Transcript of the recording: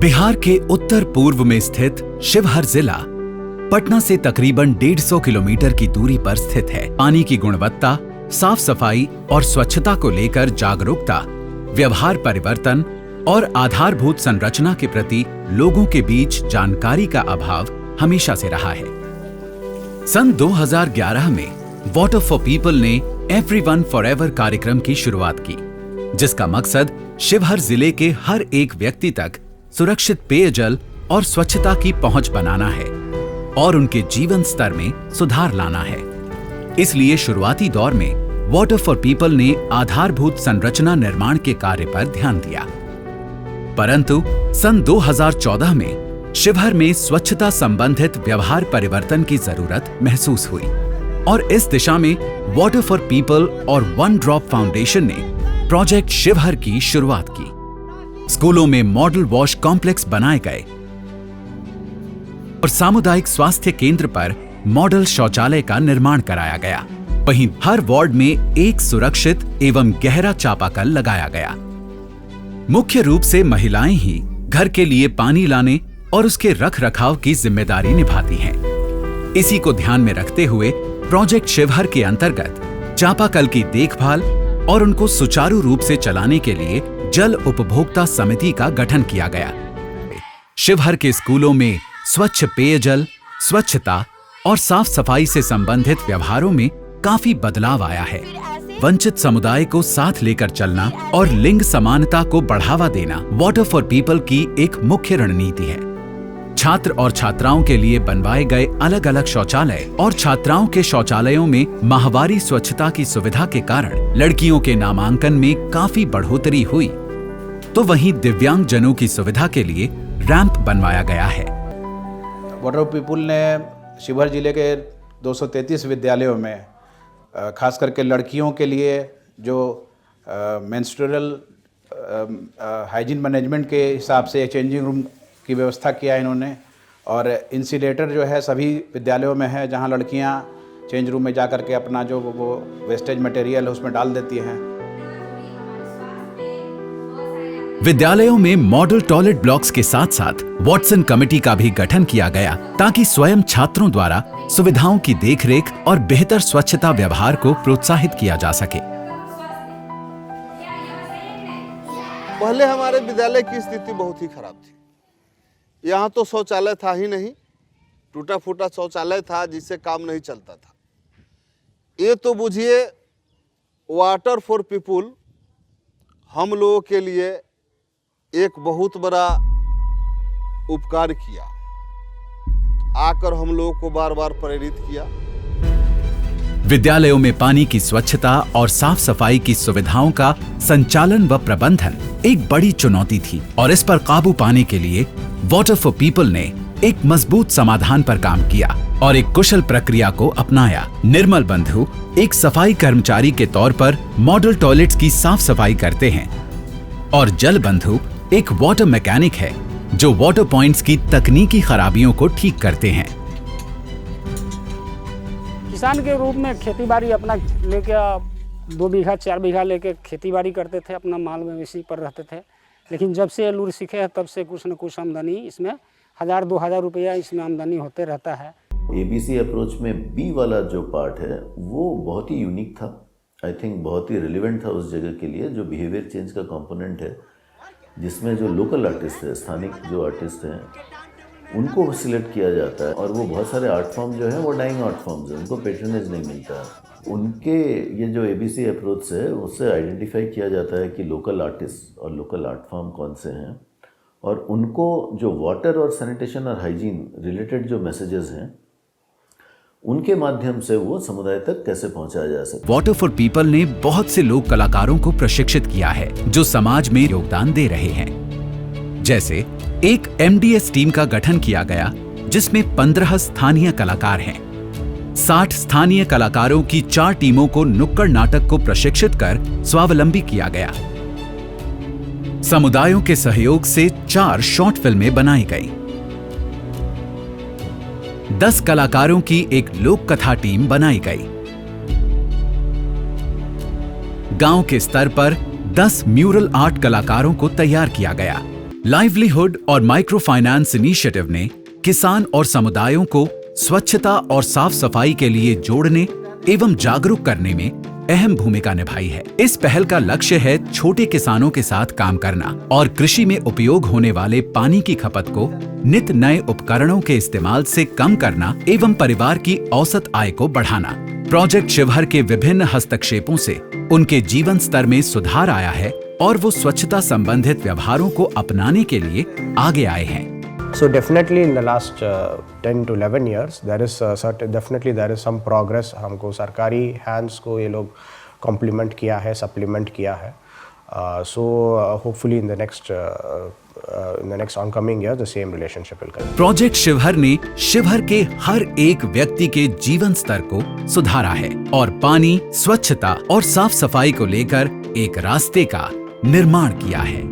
बिहार के उत्तर पूर्व में स्थित शिवहर जिला पटना से तकरीबन 150 किलोमीटर की दूरी पर स्थित है। पानी की गुणवत्ता, साफ सफाई और स्वच्छता को लेकर जागरूकता, व्यवहार परिवर्तन और आधारभूत संरचना के प्रति लोगों के बीच जानकारी का अभाव हमेशा से रहा है। सन 2011 में वाटर फॉर पीपल ने एवरीवन फॉरएवर कार्यक्रम की शुरुआत की, जिसका मकसद शिवहर जिले के हर एक व्यक्ति तक सुरक्षित पेयजल और स्वच्छता की पहुंच बनाना है और उनके जीवन स्तर में सुधार लाना है। इसलिए शुरुआती दौर में वाटर फॉर पीपल ने आधारभूत संरचना निर्माण के कार्य पर ध्यान दिया, परंतु सन 2014 में शिवहर में स्वच्छता संबंधित व्यवहार परिवर्तन की जरूरत महसूस हुई और इस दिशा में वाटर फॉर पीपल और वन ड्रॉप फाउंडेशन ने प्रोजेक्ट शिवहर की शुरुआत की। स्कूलों में मॉडल वॉश कॉम्प्लेक्स बनाए गए और सामुदायिक स्वास्थ्य केंद्र पर मॉडल शौचालय का निर्माण कराया गया। वहीं हर वार्ड में एक सुरक्षित एवं गहरा चापाकल लगाया गया। मुख्य रूप से महिलाएं ही घर के लिए पानी लाने और उसके रख रखाव की जिम्मेदारी निभाती हैं। इसी को ध्यान में रखते हुए प्रोजेक्ट शिवहर के अंतर्गत चापाकल की देखभाल और उनको सुचारू रूप से चलाने के लिए जल उपभोक्ता समिति का गठन किया गया। शिवहर के स्कूलों में स्वच्छ पेयजल, स्वच्छता और साफ सफाई से संबंधित व्यवहारों में काफी बदलाव आया है। वंचित समुदाय को साथ लेकर चलना और लिंग समानता को बढ़ावा देना वाटर फॉर पीपल की एक मुख्य रणनीति है। छात्र और छात्राओं के लिए बनवाए गए अलग अलग शौचालय और छात्राओं के शौचालयों में माहवारी स्वच्छता की सुविधा के कारण लड़कियों के नामांकन में काफी बढ़ोतरी हुई, तो वहीं दिव्यांग जनों की सुविधा के लिए रैंप बनवाया गया है। वाटर फॉर पीपल ने शिवहर जिले के 233 विद्यालयों में खास करके लड़कियों के लिए जो मेंस्ट्रुअल हाइजीन मैनेजमेंट के हिसाब से चेंजिंग रूम की व्यवस्था किया है इन्होंने, और इंसिलेटर जो है सभी विद्यालयों में है, जहां लड़कियां चेंज रूम में जाकर के अपना जो वो वेस्टेज मटेरियल है उसमें डाल देती हैं। विद्यालयों में मॉडल टॉयलेट ब्लॉक्स के साथ साथ वॉटसन कमेटी का भी गठन किया गया, ताकि स्वयं छात्रों द्वारा सुविधाओं की देखरेख और बेहतर स्वच्छता व्यवहार को प्रोत्साहित किया जा सके। पहले हमारे विद्यालय की स्थिति बहुत ही खराब थी। यहाँ तो शौचालय था ही नहीं, टूटा फूटा शौचालय था जिससे काम नहीं चलता था। ये तो बुझिए वाटर फॉर पीपल हम लोगों के लिए एक बहुत बड़ा उपकार किया, आकर हम लोगों को बार बार प्रेरित किया। विद्यालयों में पानी की स्वच्छता और साफ सफाई की सुविधाओं का संचालन व प्रबंधन एक बड़ी चुनौती थी और इस पर काबू पाने के लिए वाटर फॉर पीपल ने एक मजबूत समाधान पर काम किया और एक कुशल प्रक्रिया को अपनाया। निर्मल बंधु एक सफाई कर्मचारी के तौर पर मॉडल टॉयलेट्स की साफ सफाई करते हैं और जल बंधु एक वाटर मैकेनिक है जो वाटर पॉइंट्स की तकनीकी खराबियों को ठीक करते हैं। किसान के रूप में खेती बाड़ी अपना लेके 2 बीघा 4 बीघा लेके खेती बाड़ी करते थे, अपना माल मवेशी पर रहते थे। लेकिन जब से लूर सीखे हैं तब से कुछ न कुछ आमदनी इसमें 1000-2000 रुपया इसमें आमदनी होते रहता है। एबीसी अप्रोच में बी वाला जो पार्ट है वो बहुत ही यूनिक था। आई थिंक बहुत ही रिलेवेंट था उस जगह के लिए, जो बिहेवियर चेंज का कंपोनेंट है, जिसमें जो लोकल आर्टिस्ट है, स्थानिक जो आर्टिस्ट हैं, उनको सिलेक्ट किया जाता है और वो बहुत सारे आर्ट फॉर्म जो है वो डाइंग आर्ट फॉर्म्स हैं, उनको पेट्रोनेज नहीं मिलता है। उनके ये जो एबीसी अप्रोच है उससे आइडेंटिफाई किया जाता है कि लोकल आर्टिस्ट और लोकल आर्ट फॉर्म कौन से हैं और उनको जो वाटर और सैनिटेशन और हाइजीन रिलेटेड जो मैसेजेस हैं उनके माध्यम से वो समुदाय तक कैसे पहुंचाया जा सकता है। वाटर फॉर पीपल ने बहुत से लोक कलाकारों को प्रशिक्षित किया है जो समाज में योगदान दे रहे हैं। जैसे एक एमडीएस टीम का गठन किया गया जिसमें 15 स्थानीय कलाकार हैं। 60 स्थानीय कलाकारों की 4 टीमों को नुक्कड़ नाटक को प्रशिक्षित कर स्वावलंबी किया गया। समुदायों के सहयोग से 4 शॉर्ट फिल्में बनाई गई। 10 कलाकारों की एक लोक कथा टीम बनाई गई। गांव के स्तर पर 10 म्यूरल आर्ट कलाकारों को तैयार किया गया। लाइवलीहुड और माइक्रो फाइनेंस इनिशिएटिव ने किसान और समुदायों को स्वच्छता और साफ सफाई के लिए जोड़ने एवं जागरूक करने में अहम भूमिका निभाई है। इस पहल का लक्ष्य है छोटे किसानों के साथ काम करना और कृषि में उपयोग होने वाले पानी की खपत को नित नए उपकरणों के इस्तेमाल से कम करना एवं परिवार की औसत आय को बढ़ाना। प्रोजेक्ट शिवहर के विभिन्न हस्तक्षेपों से उनके जीवन स्तर में सुधार आया है और वो स्वच्छता संबंधित व्यवहारों को अपनाने के लिए आगे आए हैं। So definitely in the last 10 to 11 years there is some progress। हमको सरकारी hands को ये लोग complement किया है, supplement किया है। So hopefully in the next oncoming year the same relationship will continue। Project Sheohar ने शिवहर के हर एक व्यक्ति के जीवन स्तर को सुधारा है और पानी, स्वच्छता और साफ सफाई को लेकर एक रास्ते का निर्माण किया है।